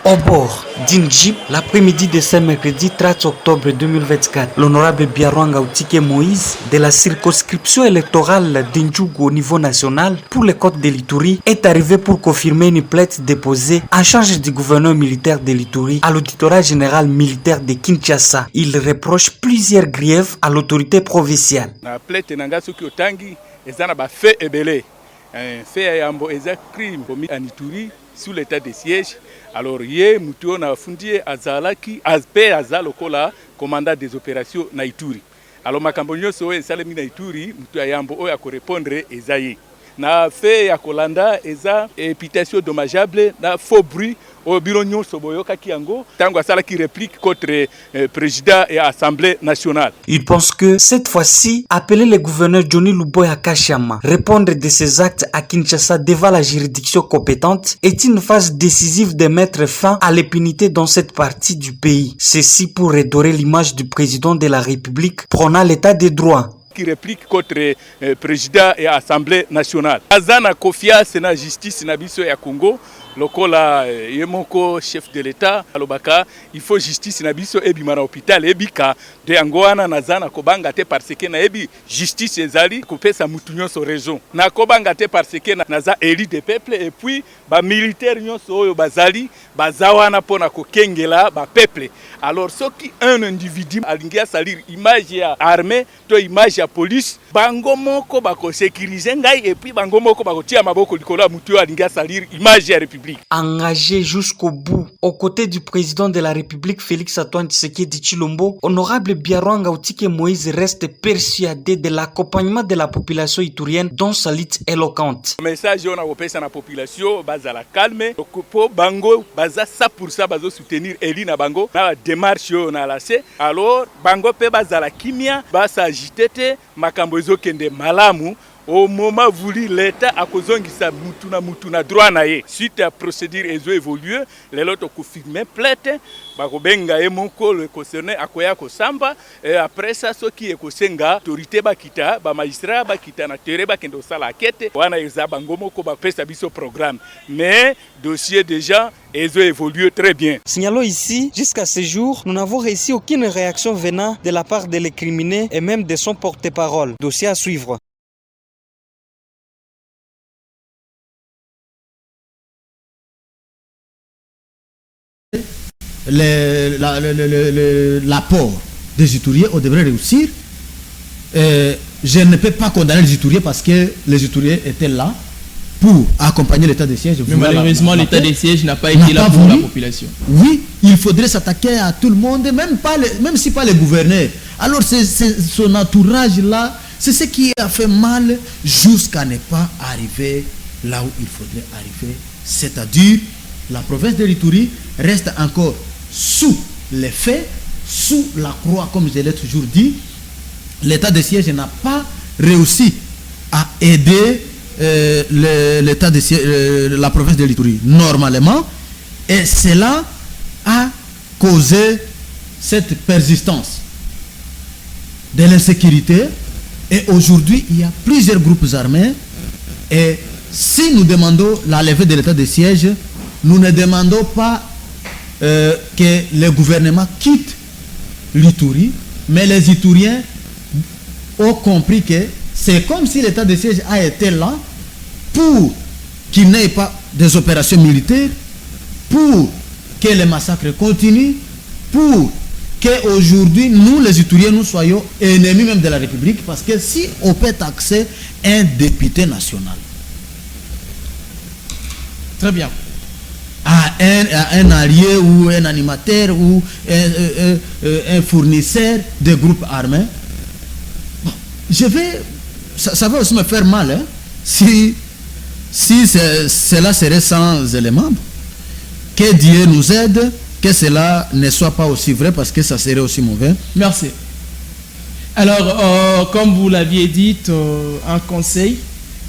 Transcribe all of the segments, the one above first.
Au bord d'une jeep, l'après-midi de ce mercredi 30 octobre 2024, l'honorable Biarwanga Outike Moïse de la circonscription électorale d'Indjougou au niveau national pour le Côte de l'Ituri est arrivé pour confirmer une plainte déposée en charge du gouverneur militaire de l'Ituri à l'auditorat général militaire de Kinshasa. Il reproche plusieurs griefs à l'autorité provinciale. La plainte fait ébélé. Fait un crime commis en Ituri sous l'état de siège. Alors, hier, nous avons fondé Azalaki, Azpe Azalokola, commandant des opérations na Ituri. Alors, ma campagne soe salemi na Ituri, nous avons répondre Ezaïe. Na fait ya Kolanda, Eza, épitation dommageable, na faux bruit. Au bureau Nyon Soboyoka Kiango, Tango Asala qui réplique contre président et assemblée nationale. Il pense que cette fois-ci, appeler le gouverneur Johnny Luboya Kashama, répondre de ses actes à Kinshasa devant la juridiction compétente est une phase décisive de mettre fin à l'impunité dans cette partie du pays. Ceci pour redorer l'image du président de la République prônant l'état des droits. Qui réplique contre président et assemblée nationale. Azana Kofia, c'est la justice nabiso ya Congo. Lokola yemoko chef de l'État alobaka il faut justice na biso ebi mara hôpital ebika de angoana nazana kobanga te parce que na ebi justice ezali kopesa mutu nyonso raison na kobanga te parce que naza élu de peuple et puis ba militaire nyonso oyo bazali bazawana pona kokengela ba peuple. Alors ce qui un individu alingia salir image ya armée to image ya police bango moko bako sécuriser ngai et puis bango moko bako tia maboko likolo mutu alingia salir image ya République. Engagé jusqu'au bout, aux côtés du président de la République Félix Antoine Tshisekedi Tshilombo, honorable Biarwanga Outike Moïse reste persuadé de l'accompagnement de la population iturienne dans sa lutte éloquente. Le message on a repéré la population, baza la calme, pour bango baza 100% bazo soutenir Elina bango na démarche on a lancé. Alors bango pe baza la kimia, basa agitete makambo ezokende malamu. Au moment voulu, l'État a kozongisa mutuna droit na ye. Suite à procédure ezo évolué, les autres confirmé plainte, bakobenga emoko le concerné akoya kosamba et après ça ce qui est kosenga autorité bakita, ba magistrat bakita na terre bakendo sala enquête, wana eza bangomo ko ba pesa biso programme. Mais dossier déjà ezo évolué très bien. Signalons ici, jusqu'à ce jour, nous n'avons reçu aucune réaction venant de la part de l'incriminé et même de son porte-parole. Dossier à suivre. L'apport des Ituriens, on devrait réussir. Je ne peux pas condamner les Ituriens parce que les Ituriens étaient là pour accompagner l'état de siège. Mais malheureusement, l'état de siège n'a pas été là pour la population. Oui, il faudrait s'attaquer à tout le monde, même si pas les gouverneurs. Alors c'est son entourage-là, c'est ce qui a fait mal jusqu'à ne pas arriver là où il faudrait arriver. C'est-à-dire, la province de l'Ituri reste encore sous les faits, sous la croix, comme je l'ai toujours dit. L'état de siège n'a pas réussi à aider l'état de siège, la province de l'Ituri normalement, et cela a causé cette persistance de l'insécurité. Et aujourd'hui, il y a plusieurs groupes armés, et si nous demandons la levée de l'état de siège, nous ne demandons pas que le gouvernement quitte l'Ituri, mais les Ituriens ont compris que c'est comme si l'état de siège a été là pour qu'il n'y ait pas des opérations militaires, pour que les massacres continuent, pour qu'aujourd'hui, nous les Ituriens, nous soyons ennemis même de la République, parce que si on peut taxer un député national, très bien, à un allié ou un animateur ou un fournisseur de groupes armés, bon, ça va aussi me faire mal, hein, si cela serait sans éléments. Que Dieu nous aide, que cela ne soit pas aussi vrai, parce que ça serait aussi mauvais. Merci. Alors, comme vous l'aviez dit, un conseil.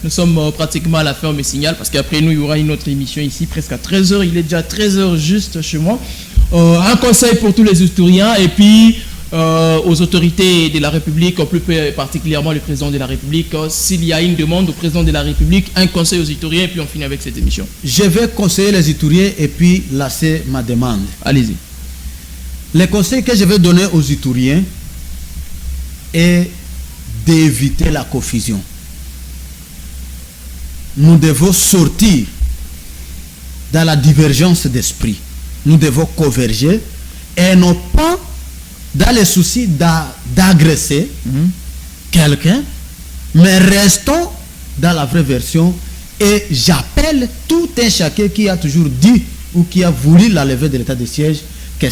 Nous sommes pratiquement à la fin, mais signal, parce qu'après nous, il y aura une autre émission ici, presque à 13h. Il est déjà 13h juste chez moi. Un conseil pour tous les Ituriens, et puis aux autorités de la République, plus particulièrement le président de la République, s'il y a une demande au président de la République, un conseil aux Ituriens, et puis on finit avec cette émission. Je vais conseiller les Ituriens et puis lasser ma demande. Allez-y. Les conseils que je vais donner aux Ituriens est d'éviter la confusion. Nous devons sortir dans la divergence d'esprit. Nous devons converger et non pas dans les soucis d'agresser quelqu'un, mais restons dans la vraie version. Et j'appelle tout un chacun qui a toujours dit ou qui a voulu la levée de l'état de siège que